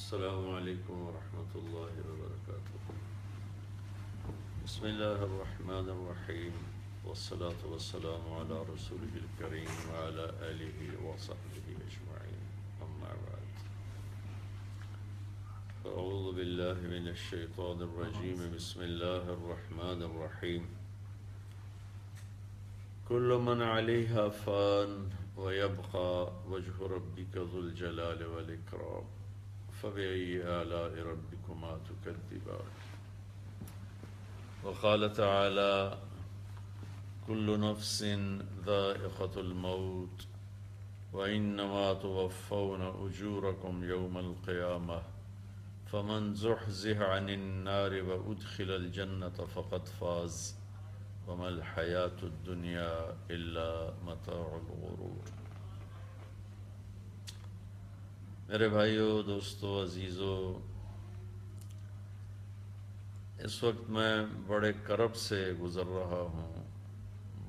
السلام علیکم ورحمۃ اللہ وبرکاتہ۔ بسم اللہ الرحمن الرحیم، والصلاة والسلام علی رسولہ الکریم وعلی آلہ وصحبہ اجمعین، اما بعد فاعوذ باللہ من الشیطان الرجیم، بسم اللہ الرحمن الرحیم۔ کل من علیہا فان ویبقى وجہ ربک ذو الجلال والاکرام، فبأي آلاء ربكما تكذبان۔ وقال تعالى كل نفس ذائقة الموت وإنما توفون أجوركم يوم القيامة فمن زحزح عن النار وأدخل الجنة فقد فاز وما الحياة الدنيا إلا متاع الغرور۔ میرے بھائیو، دوستو، عزیزو، اس وقت میں بڑے کرب سے گزر رہا ہوں،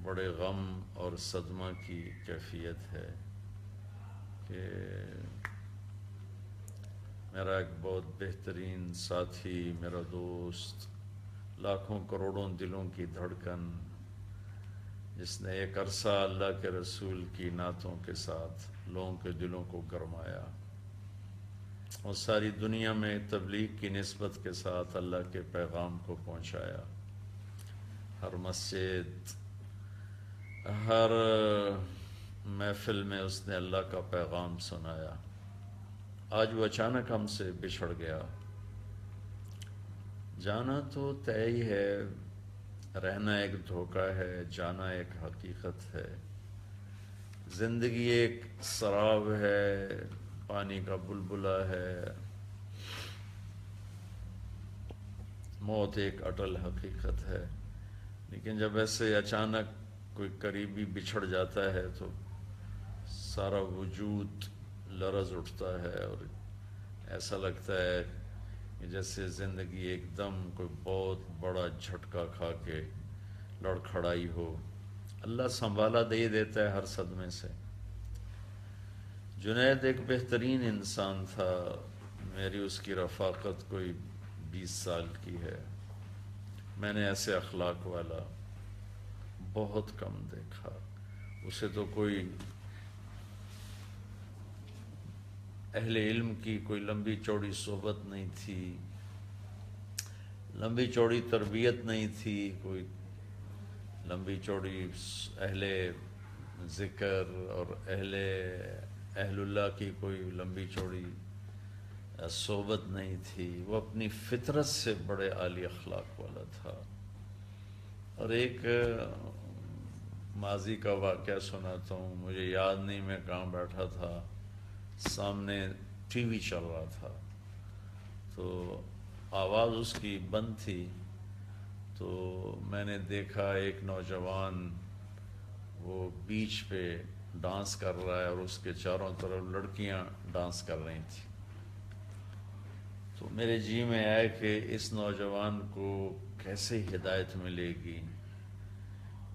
بڑے غم اور صدمہ کی کیفیت ہے کہ میرا ایک بہت بہترین ساتھی، میرا دوست، لاکھوں کروڑوں دلوں کی دھڑکن، جس نے ایک عرصہ اللہ کے رسول کی نعتوں کے ساتھ لوگوں کے دلوں کو گرمایا اور ساری دنیا میں تبلیغ کی نسبت کے ساتھ اللہ کے پیغام کو پہنچایا، ہر مسجد، ہر محفل میں اس نے اللہ کا پیغام سنایا، آج وہ اچانک ہم سے بچھڑ گیا۔ جانا تو طے ہی ہے، رہنا ایک دھوکہ ہے، جانا ایک حقیقت ہے۔ زندگی ایک سراب ہے، پانی کا بلبلہ ہے، موت ایک اٹل حقیقت ہے۔ لیکن جب ایسے اچانک کوئی قریبی بچھڑ جاتا ہے تو سارا وجود لرز اٹھتا ہے اور ایسا لگتا ہے کہ جیسے زندگی ایک دم کوئی بہت بڑا جھٹکا کھا کے لڑکھڑائی ہو۔ اللہ سنبھالا دے دیتا ہے ہر صدمے سے۔ جنید ایک بہترین انسان تھا، میری اس کی رفاقت کوئی 20 سال کی ہے۔ میں نے ایسے اخلاق والا بہت کم دیکھا۔ اسے تو کوئی اہل علم کی کوئی لمبی چوڑی صحبت نہیں تھی، لمبی چوڑی تربیت نہیں تھی، کوئی لمبی چوڑی اہل ذکر اور اہل اللہ کی کوئی لمبی چوڑی صحبت نہیں تھی۔ وہ اپنی فطرت سے بڑے عالی اخلاق والا تھا۔ اور ایک ماضی کا واقعہ سناتا ہوں، مجھے یاد نہیں میں کہاں بیٹھا تھا، سامنے ٹی وی چل رہا تھا تو آواز اس کی بند تھی، تو میں نے دیکھا ایک نوجوان وہ بیچ پہ ڈانس کر رہا ہے اور اس کے چاروں طرف لڑکیاں ڈانس کر رہی تھیں۔ تو میرے جی میں آیا کہ اس نوجوان کو کیسے ہدایت ملے گی،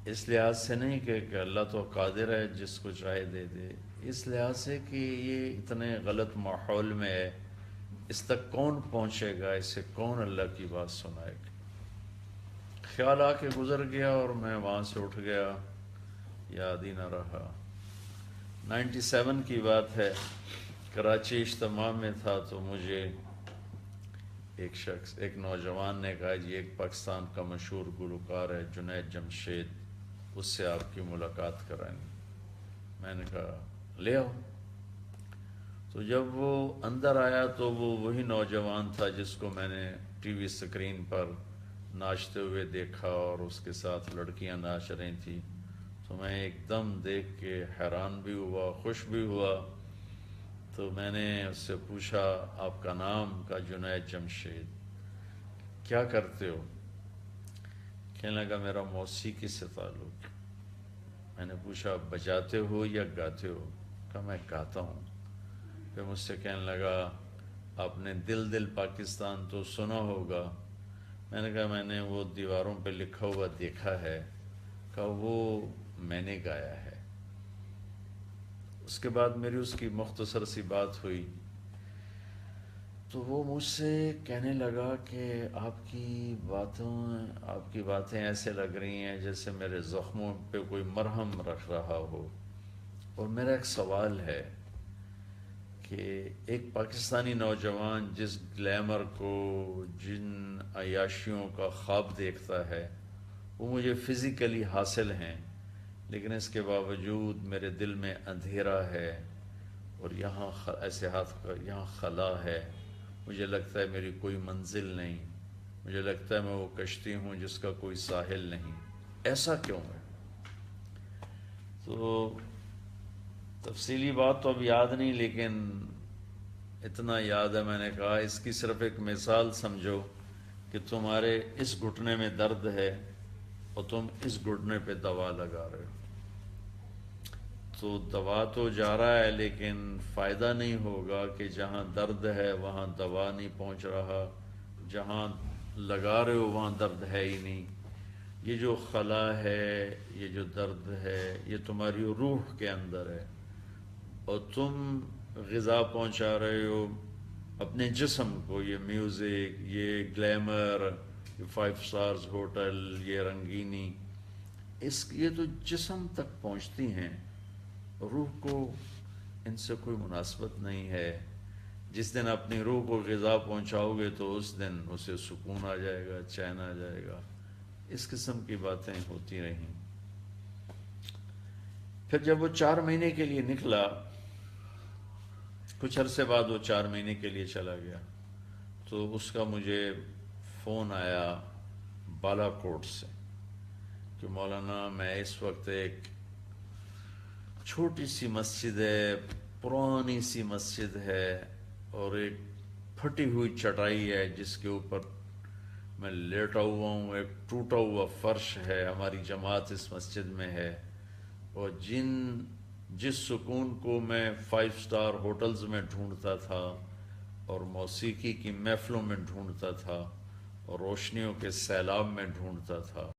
اس لحاظ سے نہیں کہ اللہ تو قادر ہے جس کو چاہے دے دے، اس لحاظ سے کہ یہ اتنے غلط ماحول میں ہے، اس تک کون پہنچے گا، اسے کون اللہ کی بات سنائے گا۔ خیال آ کے گزر گیا اور میں وہاں سے اٹھ گیا، یاد ہی نہ رہا۔ 97 کی بات ہے، کراچی اجتماع میں تھا تو مجھے ایک نوجوان نے کہا جی ایک پاکستان کا مشہور گلوکار ہے جنید جمشید، اس سے آپ کی ملاقات کرائیں گے۔ میں نے کہا لے آؤ۔ تو جب وہ اندر آیا تو وہ وہی نوجوان تھا جس کو میں نے ٹی وی اسکرین پر ناچتے ہوئے دیکھا اور اس کے ساتھ لڑکیاں ناچ رہی تھیں۔ تو میں ایک دم دیکھ کے حیران بھی ہوا، خوش بھی ہوا۔ تو میں نے اس سے پوچھا آپ کا نام؟ کا جنید جمشید۔ کیا کرتے ہو؟ کہنے لگا میرا موسیقی سے تعلق۔ میں نے پوچھا بجاتے ہو یا گاتے ہو؟ کہا میں گاتا ہوں۔ پھر مجھ سے کہنے لگا آپ نے دل دل پاکستان تو سنا ہوگا۔ میں نے کہا میں نے وہ دیواروں پہ لکھا ہوا دیکھا ہے۔ کہا وہ میں نے گایا ہے۔ اس کے بعد میری اس کی مختصر سی بات ہوئی تو وہ مجھ سے کہنے لگا کہ آپ کی باتیں ایسے لگ رہی ہیں جیسے میرے زخموں پہ کوئی مرہم رکھ رہا ہو، اور میرا ایک سوال ہے کہ ایک پاکستانی نوجوان جس گلیمر کو، جن عیاشیوں کا خواب دیکھتا ہے، وہ مجھے فزیکلی حاصل ہیں، لیکن اس کے باوجود میرے دل میں اندھیرا ہے، اور یہاں ایسے ہاتھ کا یہاں خلا ہے، مجھے لگتا ہے میری کوئی منزل نہیں، مجھے لگتا ہے میں وہ کشتی ہوں جس کا کوئی ساحل نہیں، ایسا کیوں ہے؟ تو تفصیلی بات تو اب یاد نہیں، لیکن اتنا یاد ہے، میں نے کہا اس کی صرف ایک مثال سمجھو کہ تمہارے اس گھٹنے میں درد ہے اور تم اس گھٹنے پہ دوا لگا رہے ہو، تو دوا تو جا رہا ہے لیکن فائدہ نہیں ہوگا کہ جہاں درد ہے وہاں دوا نہیں پہنچ رہا، جہاں لگا رہے ہو وہاں درد ہے ہی نہیں۔ یہ جو خلا ہے، یہ جو درد ہے، یہ تمہاری روح کے اندر ہے، اور تم غذا پہنچا رہے ہو اپنے جسم کو، یہ میوزک، یہ گلیمر، یہ 5 سٹارز ہوٹل، یہ رنگینی، یہ تو جسم تک پہنچتی ہیں، روح کو ان سے کوئی مناسبت نہیں ہے۔ جس دن اپنی روح کو غذا پہنچاؤ گے تو اس دن اسے سکون آ جائے گا، چین آ جائے گا۔ اس قسم کی باتیں ہوتی رہیں۔ پھر جب وہ 4 مہینے کے لیے نکلا، کچھ عرصے بعد وہ 4 مہینے کے لیے چلا گیا، تو اس کا مجھے فون آیا بالا کوٹ سے کہ مولانا میں اس وقت ایک چھوٹی سی مسجد ہے، پرانی سی مسجد ہے، اور ایک پھٹی ہوئی چٹائی ہے جس کے اوپر میں لیٹا ہوا ہوں، ایک ٹوٹا ہوا فرش ہے، ہماری جماعت اس مسجد میں ہے، اور جس سکون کو میں 5 سٹار ہوٹلز میں ڈھونڈتا تھا اور موسیقی کی محفلوں میں ڈھونڈتا تھا اور روشنیوں کے سیلاب میں ڈھونڈتا تھا،